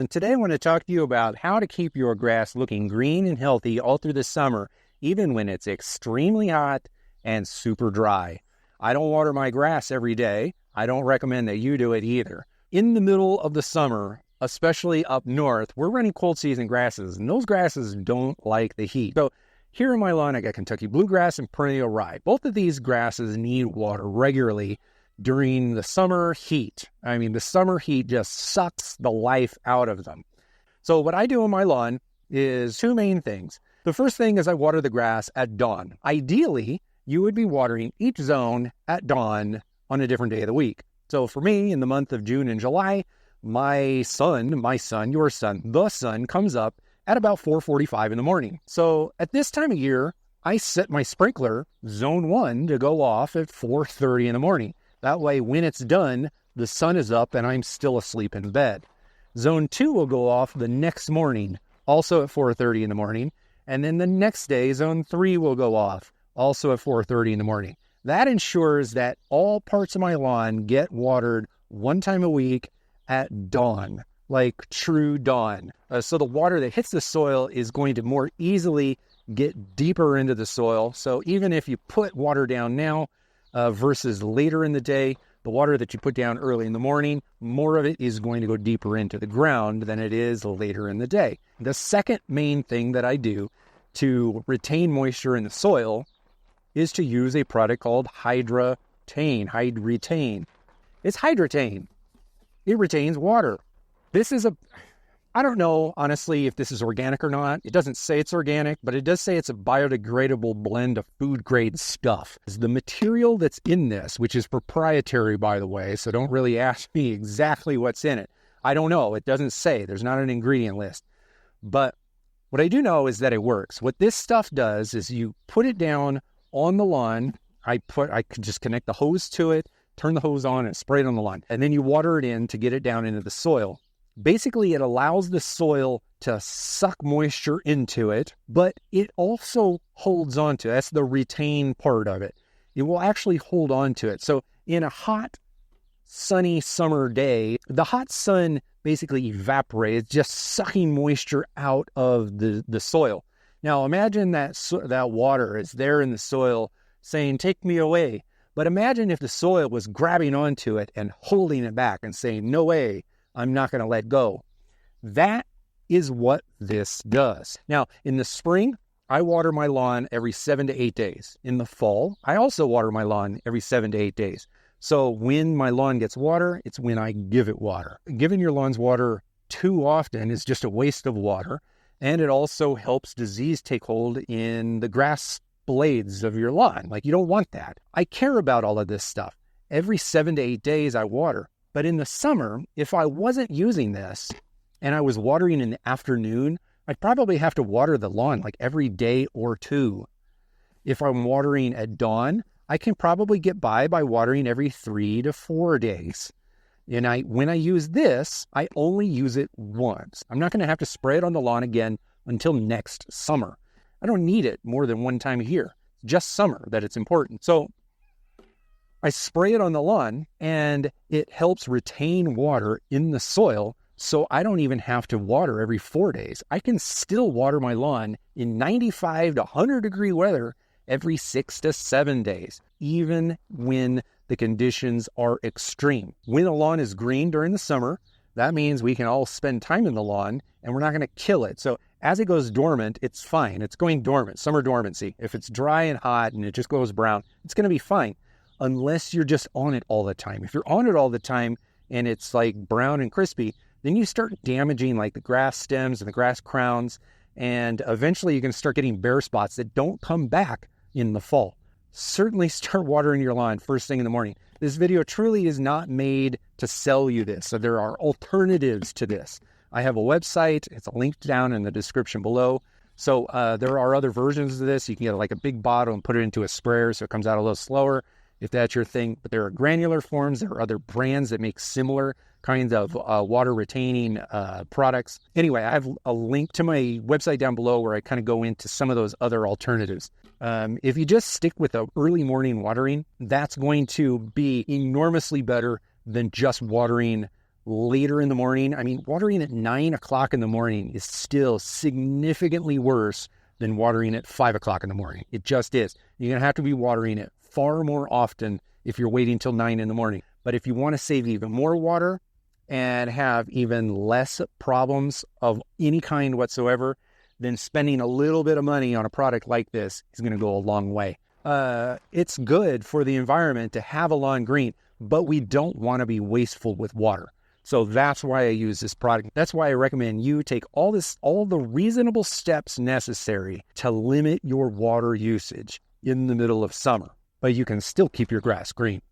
And today I want to talk to you about how to keep your grass looking green and healthy all through the summer, even when it's extremely hot and super dry. I don't water my grass every day. I don't recommend that you do it either. In the middle of the summer, especially up north, we're running cold season grasses, and those grasses don't like the heat. So here in my lawn, I got Kentucky bluegrass and perennial rye. Both of these grasses need water regularly during the summer heat. I mean, the summer heat just sucks the life out of them. So what I do on my lawn is two main things. The first thing is I water the grass at dawn. Ideally, you would be watering each zone at dawn on a different day of the week. So for me, in the month of June and July, the sun comes up at about 4:45 in the morning. So at this time of year, I set my sprinkler, zone 1, to go off at 4:30 in the morning. That way, when it's done, the sun is up and I'm still asleep in bed. Zone 2 will go off the next morning, also at 4:30 in the morning. And then the next day, zone 3 will go off, also at 4:30 in the morning. That ensures that all parts of my lawn get watered one time a week at dawn, like true dawn. So the water that hits the soil is going to more easily get deeper into the soil. So even if you put water down now, versus later in the day, the water that you put down early in the morning, more of it is going to go deeper into the ground than it is later in the day. The second main thing that I do to retain moisture in the soil is to use a product called Hydretain. It's Hydretain. It retains water. I don't know, honestly, if this is organic or not. It doesn't say it's organic, but it does say it's a biodegradable blend of food-grade stuff. The material that's in this, which is proprietary, by the way, so don't really ask me exactly what's in it. I don't know. It doesn't say. There's not an ingredient list. But what I do know is that it works. What this stuff does is you put it down on the lawn. I could just connect the hose to it, turn the hose on, and spray it on the lawn. And then you water it in to get it down into the soil. Basically, it allows the soil to suck moisture into it, but it also holds on to it. That's the retain part of it. It will actually hold on to it. So in a hot, sunny summer day, the hot sun basically evaporates, just sucking moisture out of the soil. Now imagine that water is there in the soil saying, "Take me away." But imagine if the soil was grabbing onto it and holding it back and saying, "No way, I'm not going to let go." That is what this does. Now, in the spring, I water my lawn every 7 to 8 days. In the fall, I also water my lawn every 7 to 8 days. So when my lawn gets water, it's when I give it water. Giving your lawns water too often is just a waste of water, and it also helps disease take hold in the grass blades of your lawn. Like, you don't want that. I care about all of this stuff. Every 7 to 8 days, I water. But in the summer, if I wasn't using this and I was watering in the afternoon, I'd probably have to water the lawn like every day or two. If I'm watering at dawn, I can probably get by watering every 3 to 4 days. And when I use this, I only use it once. I'm not going to have to spray it on the lawn again until next summer. I don't need it more than one time a year. It's just summer that it's important. So I spray it on the lawn, and it helps retain water in the soil, so I don't even have to water every 4 days. I can still water my lawn in 95 to 100 degree weather every 6 to 7 days, even when the conditions are extreme. When a lawn is green during the summer, that means we can all spend time in the lawn, and we're not going to kill it. So as it goes dormant, it's fine. It's going dormant, summer dormancy. If it's dry and hot and it just goes brown, it's going to be fine. Unless you're just on it all the time. If you're on it all the time and it's like brown and crispy, then you start damaging like the grass stems and the grass crowns, and eventually you're going to start getting bare spots that don't come back in the fall. Certainly start watering your lawn first thing in the morning. This video truly is not made to sell you this, so there are alternatives to this. I have a website. It's linked down in the description below. So there are other versions of this. You can get like a big bottle and put it into a sprayer so it comes out a little slower, if that's your thing. But there are granular forms. There are other brands that make similar kinds of water retaining products. Anyway, I have a link to my website down below where I kind of go into some of those other alternatives. If you just stick with the early morning watering, that's going to be enormously better than just watering later in the morning. I mean, watering at 9 o'clock in the morning is still significantly worse than watering at 5 o'clock in the morning. It just is. You're going to have to be watering it far more often if you're waiting till 9 in the morning. But if you want to save even more water and have even less problems of any kind whatsoever, then spending a little bit of money on a product like this is going to go a long way. It's good for the environment to have a lawn green, but we don't want to be wasteful with water. So that's why I use this product. That's why I recommend you take all the reasonable steps necessary to limit your water usage in the middle of summer, but you can still keep your grass green.